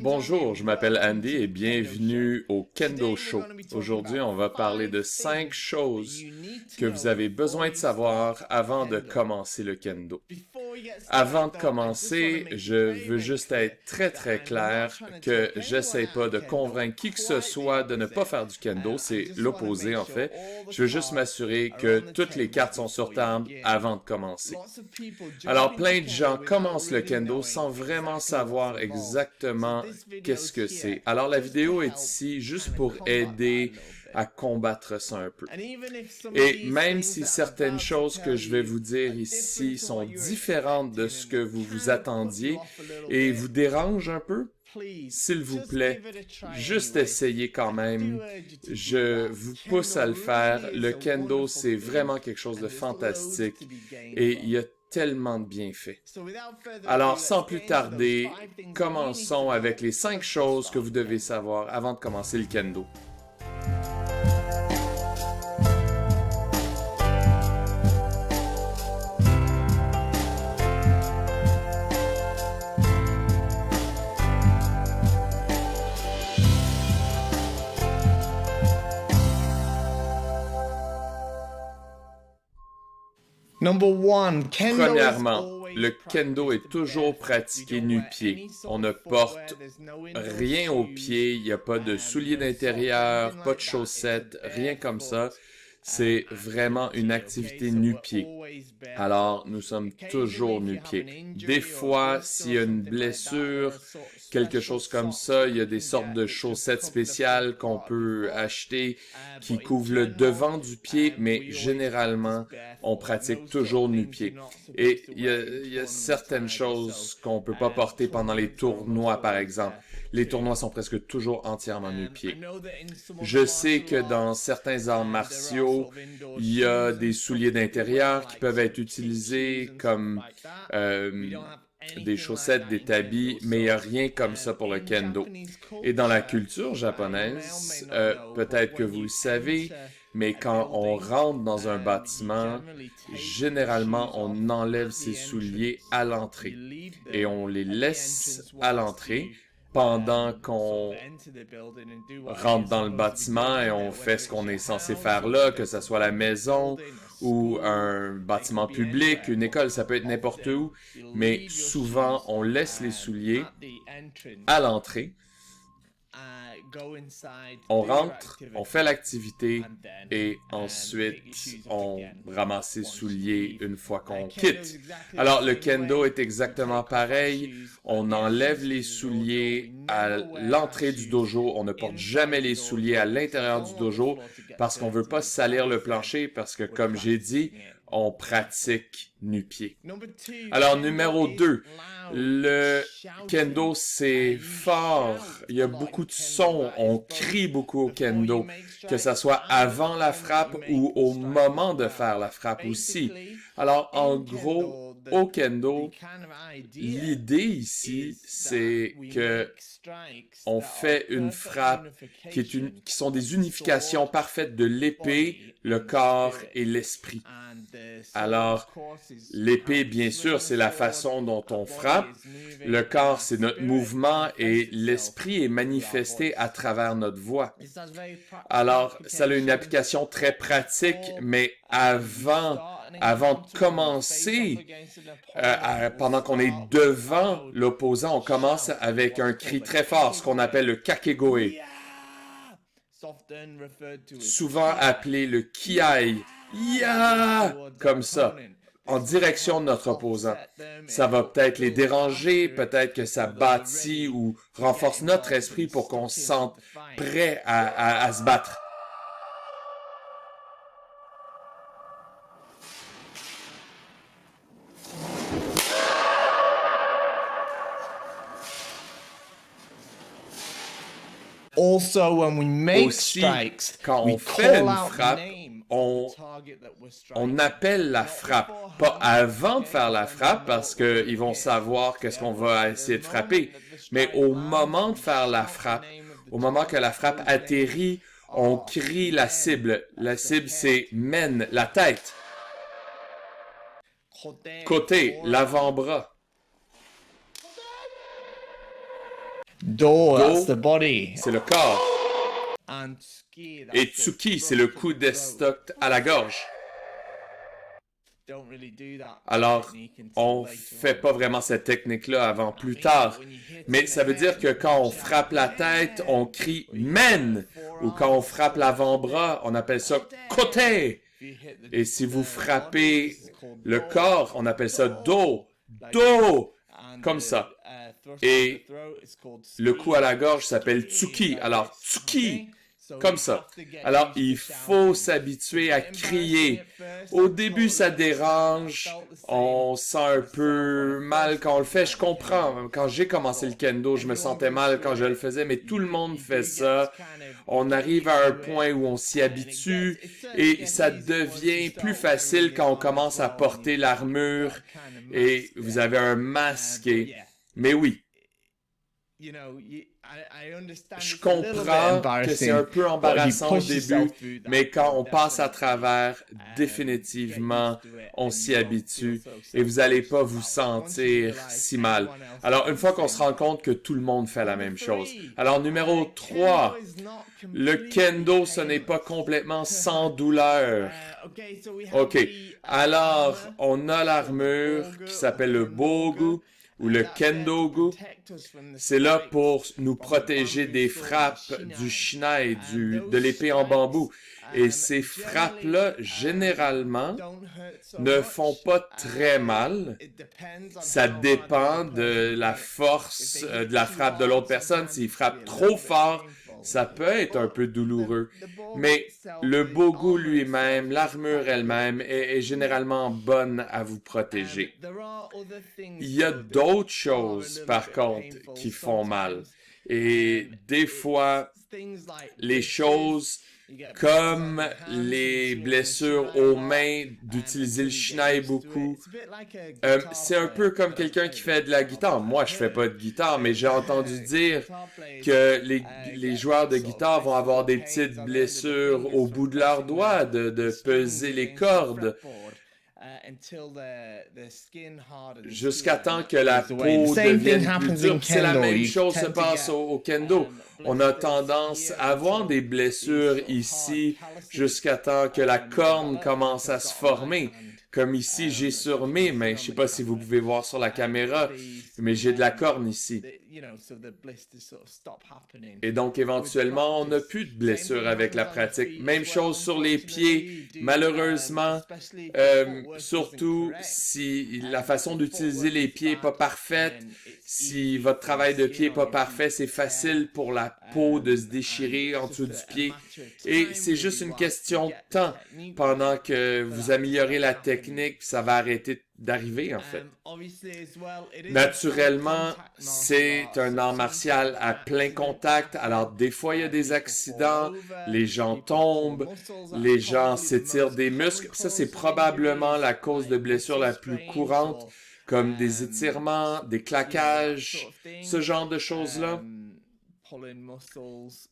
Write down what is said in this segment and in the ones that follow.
Bonjour, je m'appelle Andy et bienvenue au Kendo Show. Aujourd'hui, on va parler de 5 choses que vous avez besoin de savoir avant de commencer le kendo. Avant de commencer, je veux juste être très clair que j'essaie pas de convaincre qui que ce soit de ne pas faire du kendo, c'est l'opposé en fait. Je veux juste m'assurer que toutes les cartes sont sur table avant de commencer. Alors, plein de gens commencent le kendo sans vraiment savoir exactement qu'est-ce que c'est. Alors, la vidéo est ici juste pour aider à combattre ça un peu. Et même si certaines choses que je vais vous dire ici sont différentes de ce que vous vous attendiez et vous dérangent un peu, s'il vous plaît, juste essayez quand même. Je vous pousse à le faire. Le kendo, c'est vraiment quelque chose de fantastique et il y a tellement de bienfaits. Alors, sans plus tarder, commençons avec les 5 choses que vous devez savoir avant de commencer le kendo. Premièrement, le kendo est toujours pratiqué nu-pied. On ne porte rien aux pieds, il n'y a pas de souliers d'intérieur, pas de chaussettes, rien comme ça. C'est vraiment une activité nu-pied. Alors, nous sommes toujours nu-pieds. Des fois, s'il y a une blessure, quelque chose comme ça, il y a des sortes de chaussettes spéciales qu'on peut acheter qui couvrent le devant du pied, mais généralement, on pratique toujours nu-pied. Et il y a certaines choses qu'on peut pas porter pendant les tournois, par exemple. Les tournois sont presque toujours entièrement nu-pieds. Je sais que dans certains arts martiaux, il y a des souliers d'intérieur qui peuvent être utilisés comme des chaussettes, des tabis, mais il n'y a rien comme ça pour le kendo. Et dans la culture japonaise, peut-être que vous le savez, mais quand on rentre dans un bâtiment, généralement, on enlève ses souliers à l'entrée et on les laisse à l'entrée pendant qu'on rentre dans le bâtiment et on fait ce qu'on est censé faire là, que ce soit la maison ou un bâtiment public, une école, ça peut être n'importe où, mais souvent on laisse les souliers à l'entrée. On rentre, on fait l'activité et ensuite on ramasse ses souliers une fois qu'on quitte. Alors le kendo est exactement pareil. On enlève les souliers à l'entrée du dojo. On ne porte jamais les souliers à l'intérieur du dojo parce qu'on veut pas salir le plancher parce que comme j'ai dit, on pratique nu-pied. Alors, numéro 2, le kendo, c'est fort. Il y a beaucoup de sons. On crie beaucoup au kendo, que ce soit avant la frappe ou au moment de faire la frappe aussi. Alors, en gros, au kendo, l'idée ici, c'est que on fait une frappe qui sont des unifications parfaites de l'épée, le corps et l'esprit. Alors, l'épée, bien sûr, c'est la façon dont on frappe. Le corps, c'est notre mouvement et l'esprit est manifesté à travers notre voix. Alors, ça a une application très pratique, mais avant de commencer, pendant qu'on est devant l'opposant, on commence avec un cri très fort, ce qu'on appelle le kakegoe, souvent appelé le kiai, ya, comme ça, en direction de notre opposant. Ça va peut-être les déranger, peut-être que ça bâtit ou renforce notre esprit pour qu'on se sente prêt à se battre. Aussi, quand on fait une frappe, on appelle la frappe. Pas avant de faire la frappe, parce qu'ils vont savoir qu'est-ce qu'on va essayer de frapper. Mais au moment de faire la frappe, au moment que la frappe atterrit, on crie la cible. La cible, c'est men, la tête. Côté, l'avant-bras. Do, that's the body. C'est le corps. Et tsuki, c'est le coup d'estoc à la gorge. Alors, on fait pas vraiment cette technique-là avant plus tard. Mais ça veut dire que quand on frappe la tête, on crie « men ». Ou quand on frappe l'avant-bras, on appelle ça « kote ». Et si vous frappez le corps, on appelle ça « do ». Do, comme ça. Et le coup à la gorge s'appelle tsuki. Alors, tsuki, comme ça. Alors, il faut s'habituer à crier. Au début, ça dérange. On sent un peu mal quand on le fait. Je comprends. Quand j'ai commencé le kendo, je me sentais mal quand je le faisais, mais tout le monde fait ça. On arrive à un point où on s'y habitue et ça devient plus facile quand on commence à porter l'armure et vous avez un masque. Mais oui. Je comprends que c'est un peu embarrassant au début, mais quand on passe à travers, définitivement, on s'y habitue et vous n'allez pas vous sentir si mal. Alors, une fois qu'on se rend compte que tout le monde fait la même chose. Alors, numéro 3, le kendo, ce n'est pas complètement sans douleur. OK. Alors, on a l'armure qui s'appelle le bogu ou le kendogu. C'est là pour nous protéger des frappes du shinai, de l'épée en bambou. Et ces frappes-là, généralement, ne font pas très mal. Ça dépend de la force de la frappe de l'autre personne. S'il frappe trop fort, ça peut être un peu douloureux. Mais le bogu lui-même, l'armure elle-même, est généralement bonne à vous protéger. Il y a d'autres choses, par contre, qui font mal. Et des fois, les choses comme les blessures aux mains, d'utiliser le shinai beaucoup. C'est un peu comme quelqu'un qui fait de la guitare. Moi, je fais pas de guitare, mais j'ai entendu dire que les joueurs de guitare vont avoir des petites blessures au bout de leurs doigts, de peser les cordes. Jusqu'à temps que la peau devienne plus dure. C'est la même chose se passe au kendo. On a tendance à avoir des blessures ici jusqu'à temps que la corne commence à se former. Comme ici, j'ai sur mes mains, je ne sais pas si vous pouvez voir sur la caméra, mais j'ai de la corne ici. Et donc, éventuellement, on n'a plus de blessures avec la pratique. Même chose sur les pieds, malheureusement, surtout si la façon d'utiliser les pieds n'est pas parfaite, si votre travail de pied n'est pas parfait, c'est facile pour la peau de se déchirer en dessous du pied. Et c'est juste une question de temps pendant que vous améliorez la technique, ça va arrêter d'arriver, en fait. Naturellement, c'est un art martial à plein contact. Alors, des fois, il y a des accidents, les gens tombent, les gens s'étirent des muscles. Ça, c'est probablement la cause de blessure la plus courante, comme des étirements, des claquages, ce genre de choses-là.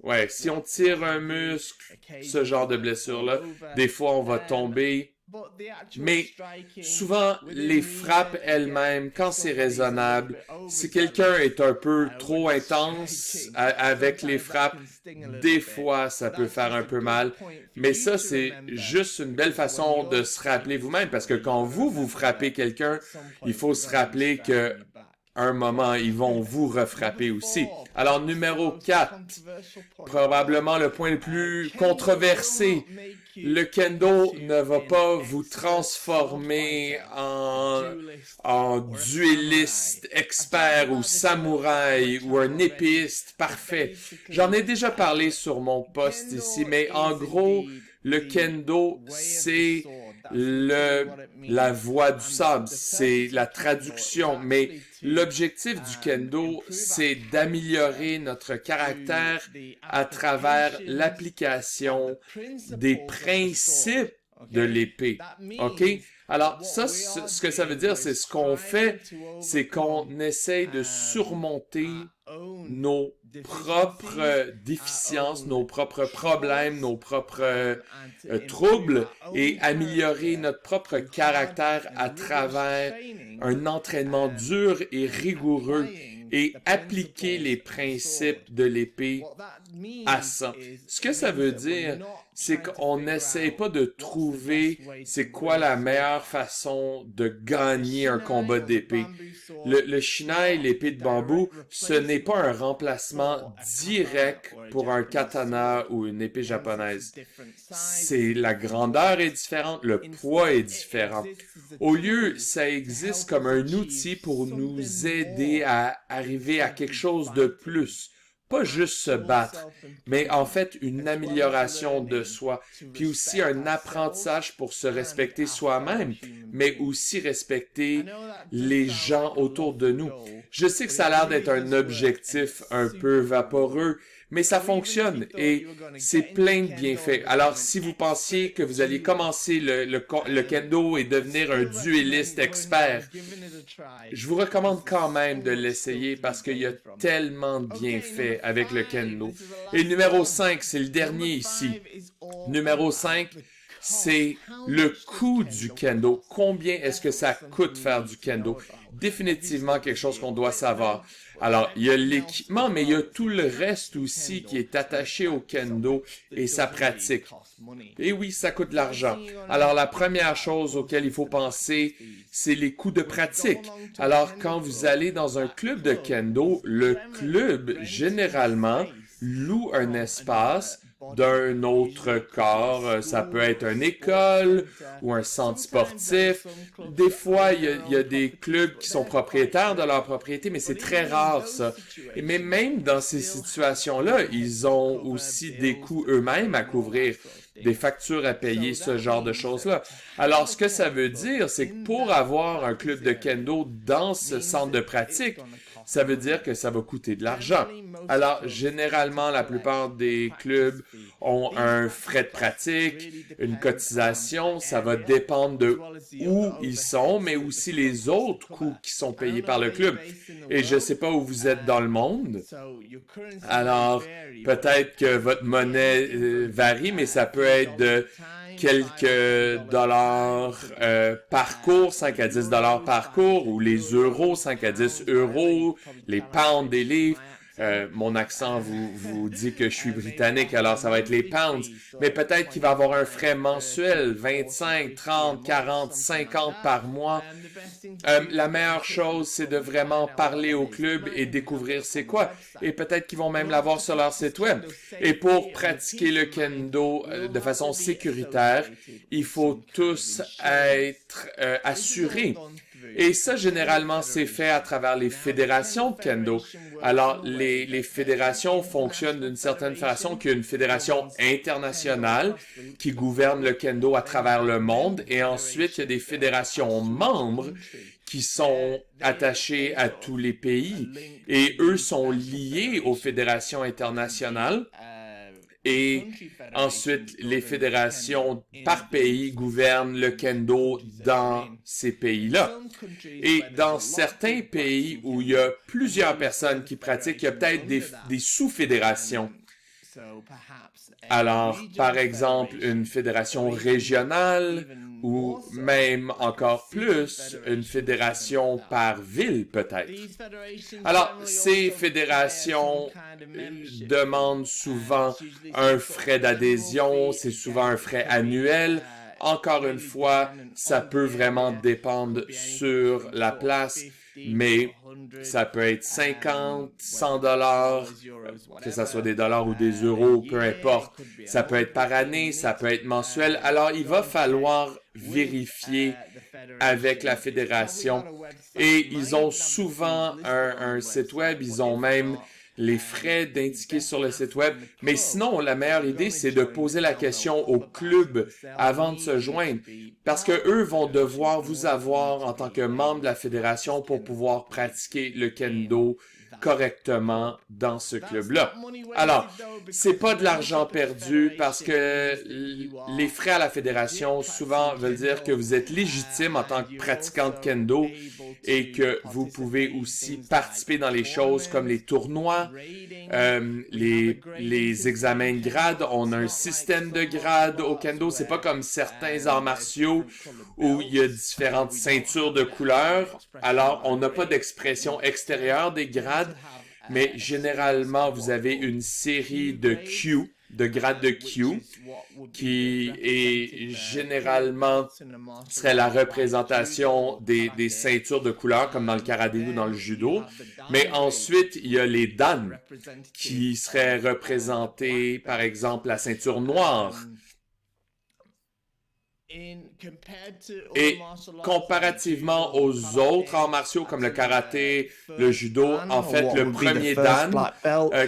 Ouais, si on tire un muscle, ce genre de blessure-là, des fois, on va tomber. Mais souvent, les frappes elles-mêmes, quand c'est raisonnable, si quelqu'un est un peu trop intense avec les frappes, des fois, ça peut faire un peu mal. Mais ça, c'est juste une belle façon de se rappeler vous-même, parce que quand vous frappez quelqu'un, il faut se rappeler que un moment, ils vont vous refrapper aussi. Alors, numéro 4, probablement le point le plus controversé. Le kendo ne va pas vous transformer en duelliste expert ou samouraï ou un épéiste parfait. J'en ai déjà parlé sur mon post ici, mais en gros, le kendo, c'est la voie du sable, c'est la traduction, mais l'objectif du kendo, c'est d'améliorer notre caractère à travers l'application des principes de l'épée. OK? Alors, ça, ce que ça veut dire, c'est ce qu'on fait, c'est qu'on essaye de surmonter nos propres déficiences, nos propres problèmes, nos propres troubles et améliorer notre propre caractère à travers un entraînement dur et rigoureux. et appliquer les principes de l'épée à ça. Ce que ça veut dire, c'est qu'on n'essaie pas de trouver c'est quoi la meilleure façon de gagner un combat d'épée. Le shinai, l'épée de bambou, ce n'est pas un remplacement direct pour un katana ou une épée japonaise. C'est la grandeur est différente, le poids est différent. Au lieu, ça existe comme un outil pour nous aider à arriver à quelque chose de plus. Pas juste se battre, mais en fait une amélioration de soi, puis aussi un apprentissage pour se respecter soi-même, mais aussi respecter les gens autour de nous. Je sais que ça a l'air d'être un objectif un peu vaporeux, mais ça fonctionne et c'est plein de bienfaits. Alors, si vous pensiez que vous alliez commencer le kendo et devenir un duelliste expert, je vous recommande quand même de l'essayer parce qu'il y a tellement de bienfaits avec le kendo. Et numéro 5, c'est le dernier ici. Numéro 5, c'est le coût du kendo. Combien est-ce que ça coûte faire du kendo? Définitivement quelque chose qu'on doit savoir. Alors, il y a l'équipement, mais il y a tout le reste aussi qui est attaché au kendo et sa pratique. Et oui, ça coûte de l'argent. Alors, la première chose auquel il faut penser, c'est les coûts de pratique. Alors, quand vous allez dans un club de kendo, le club, généralement, loue un espace d'un autre corps. Ça peut être une école ou un centre sportif. Des fois, il y a des clubs qui sont propriétaires de leur propriété, mais c'est très rare, ça. Mais même dans ces situations-là, ils ont aussi des coûts eux-mêmes à couvrir, des factures à payer, ce genre de choses-là. Alors, ce que ça veut dire, c'est que pour avoir un club de kendo dans ce centre de pratique, ça veut dire que ça va coûter de l'argent. Alors, généralement, la plupart des clubs ont un frais de pratique, une cotisation. Ça va dépendre de où ils sont, mais aussi les autres coûts qui sont payés par le club. Et je ne sais pas où vous êtes dans le monde. Alors, peut-être que votre monnaie varie, mais ça peut être de quelques dollars par cours, 5 à 10 dollars par cours, ou les euros, 5 à 10 euros, les pounds des livres. Mon accent vous dit que je suis britannique, alors ça va être les pounds. Mais peut-être qu'il va y avoir un frais mensuel, 25, 30, 40, 50 par mois. La meilleure chose, c'est de vraiment parler au club et découvrir c'est quoi. Et peut-être qu'ils vont même l'avoir sur leur site web. Et pour pratiquer le kendo de façon sécuritaire, il faut tous être assurés. Et ça, généralement, c'est fait à travers les fédérations de kendo. Alors, les fédérations fonctionnent d'une certaine façon qu'il y a une fédération internationale qui gouverne le kendo à travers le monde. Et ensuite, il y a des fédérations membres qui sont attachées à tous les pays. Et eux sont liés aux fédérations internationales. Et ensuite, les fédérations par pays gouvernent le kendo dans ces pays-là. Et dans certains pays où il y a plusieurs personnes qui pratiquent, il y a peut-être des sous-fédérations. Alors, par exemple, une fédération régionale ou même encore plus, une fédération par ville peut-être. Alors, ces fédérations demandent souvent un frais d'adhésion, c'est souvent un frais annuel. Encore une fois, ça peut vraiment dépendre sur la place, mais ça peut être 50, 100 dollars, que ce soit des dollars ou des euros, peu importe. Ça peut être par année, ça peut être mensuel. Alors, il va falloir vérifier avec la fédération. Et ils ont souvent un site web, ils ont même les frais d'indiquer sur le site web. Mais sinon, la meilleure idée, c'est de poser la question au club avant de se joindre. Parce que eux vont devoir vous avoir en tant que membre de la fédération pour pouvoir pratiquer le kendo correctement dans ce club-là. Alors, c'est pas de l'argent perdu parce que les frais à la fédération souvent veulent dire que vous êtes légitime en tant que pratiquant de kendo et que vous pouvez aussi participer dans les choses comme les tournois, les examens de grade. On a un système de grade au kendo. C'est pas comme certains arts martiaux où il y a différentes ceintures de couleurs. Alors, on n'a pas d'expression extérieure des grades. grades, mais généralement, vous avez une série de Q, de grades de Q, qui est généralement serait la représentation des ceintures de couleur, comme dans le karaté ou dans le judo. Mais ensuite, il y a les dan, qui seraient représentés, par exemple, la ceinture noire. Et comparativement aux autres arts martiaux comme le karaté, le judo, en fait, le premier dan,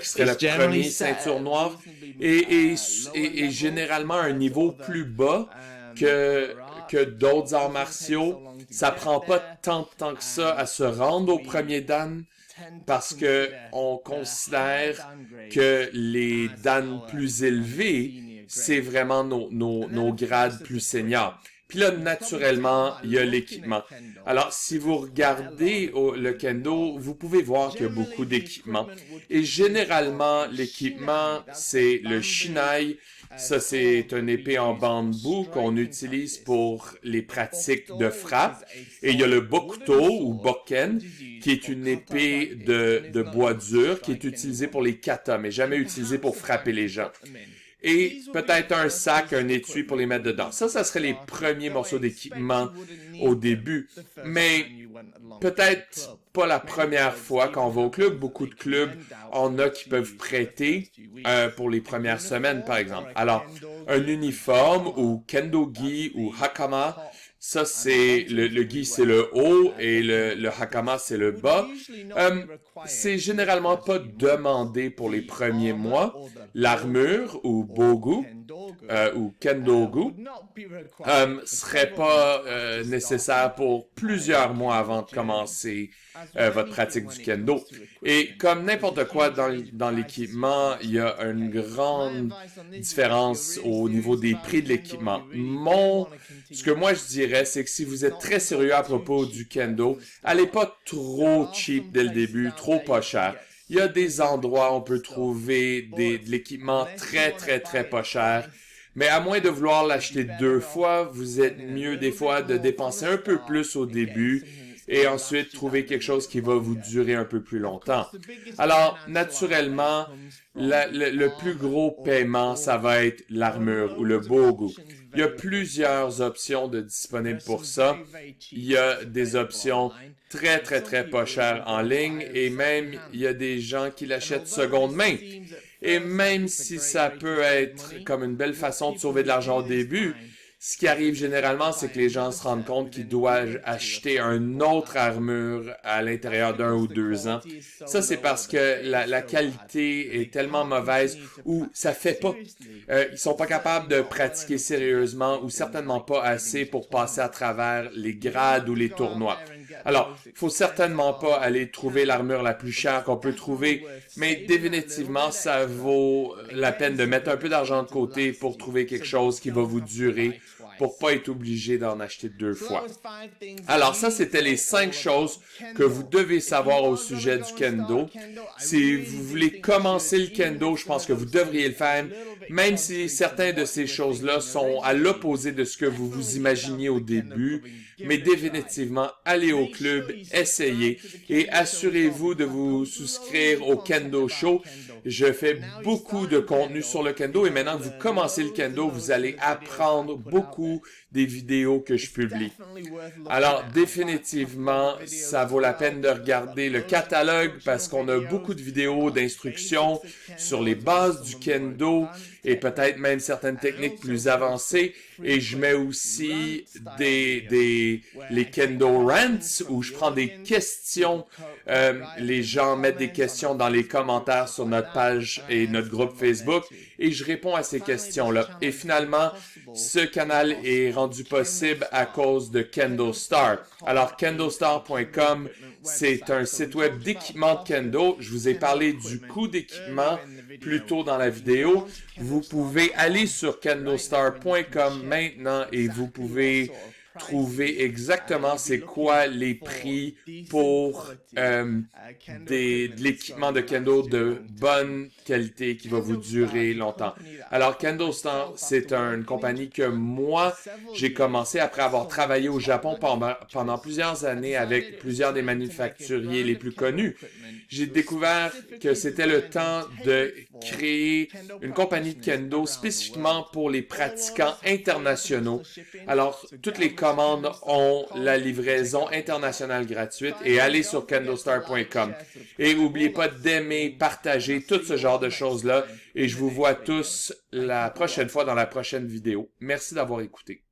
qui serait le premier ceinture noire, est généralement un niveau plus bas que d'autres arts martiaux. Ça prend pas tant de temps que ça à se rendre au premier dan, parce que on considère que les dan plus élevés, c'est vraiment nos grades plus seniors. Puis là, naturellement, il y a l'équipement. Alors, si vous regardez le kendo, vous pouvez voir qu'il y a beaucoup d'équipements. Et généralement, l'équipement, c'est le shinai. Ça, c'est une épée en bambou qu'on utilise pour les pratiques de frappe. Et il y a le bokuto ou bokken, qui est une épée de bois dur, qui est utilisée pour les katas, mais jamais utilisée pour frapper les gens. Et peut-être un sac, un étui pour les mettre dedans. Ça serait les premiers morceaux d'équipement au début. Mais peut-être pas la première fois quand on va au club. Beaucoup de clubs en a qui peuvent prêter pour les premières semaines, par exemple. Alors, un uniforme ou kendo-gi ou hakama, ça c'est le gi c'est le haut et le hakama c'est le bas. C'est généralement pas demandé pour les premiers mois. L'armure ou bogu ou kendogu serait pas nécessaire pour plusieurs mois avant de commencer votre pratique du kendo. Et comme n'importe quoi dans l'équipement, il y a une grande différence au niveau des prix de l'équipement. Ce que moi je dirais, c'est que si vous êtes très sérieux à propos du kendo, allez pas trop cheap dès le début, trop pas cher. Il y a des endroits où on peut trouver de l'équipement très pas cher. Mais à moins de vouloir l'acheter 2 fois, vous êtes mieux des fois de dépenser un peu plus au début et ensuite trouver quelque chose qui va vous durer un peu plus longtemps. Alors, naturellement, le plus gros paiement, ça va être l'armure ou le bogu. Il y a plusieurs options disponibles pour ça. Il y a des options très pas chères en ligne et même il y a des gens qui l'achètent seconde main. Et même si ça peut être comme une belle façon de sauver de l'argent au début, ce qui arrive généralement, c'est que les gens se rendent compte qu'ils doivent acheter une autre armure à l'intérieur d'1 ou 2 ans. Ça, c'est parce que la qualité est tellement mauvaise ou ça fait pas. Ils sont pas capables de pratiquer sérieusement ou certainement pas assez pour passer à travers les grades ou les tournois. Alors, il faut certainement pas aller trouver l'armure la plus chère qu'on peut trouver, mais définitivement, ça vaut la peine de mettre un peu d'argent de côté pour trouver quelque chose qui va vous durer, pour pas être obligé d'en acheter 2 fois. Alors, ça, c'était les 5 choses que vous devez savoir au sujet du kendo. Si vous voulez commencer le kendo, je pense que vous devriez le faire, même si certaines de ces choses-là sont à l'opposé de ce que vous vous imaginiez au début. Mais définitivement, allez au club, essayez et assurez-vous de vous souscrire au Kendo Show. Je fais beaucoup de contenu sur le kendo et maintenant que vous commencez le kendo, vous allez apprendre beaucoup des vidéos que je publie. Alors, définitivement, ça vaut la peine de regarder le catalogue parce qu'on a beaucoup de vidéos d'instruction sur les bases du kendo et peut-être même certaines techniques plus avancées. Et je mets aussi les Kendo Rants où je prends des questions. Les gens mettent des questions dans les commentaires sur notre page et notre groupe Facebook et je réponds à ces questions-là. Et finalement, ce canal est rendu possible à cause de KendoStar. Alors, kendostar.com, c'est un site web d'équipement de kendo. Je vous ai parlé du coût d'équipement plus tôt dans la vidéo. Vous pouvez aller sur kendostar.com maintenant et vous pouvez trouver exactement c'est quoi les prix pour de l'équipement de Kendo de bonne qualité qui va vous durer longtemps. Alors, Kendo Store, c'est une compagnie que moi, j'ai commencé après avoir travaillé au Japon pendant plusieurs années avec plusieurs des manufacturiers les plus connus. J'ai découvert que c'était le temps de créer une compagnie de Kendo spécifiquement pour les pratiquants internationaux. Alors, toutes les commandes ont la livraison internationale gratuite et allez sur kendostar.com. Et n'oubliez pas d'aimer, partager, tout ce genre de choses-là. Et je vous vois tous la prochaine fois dans la prochaine vidéo. Merci d'avoir écouté.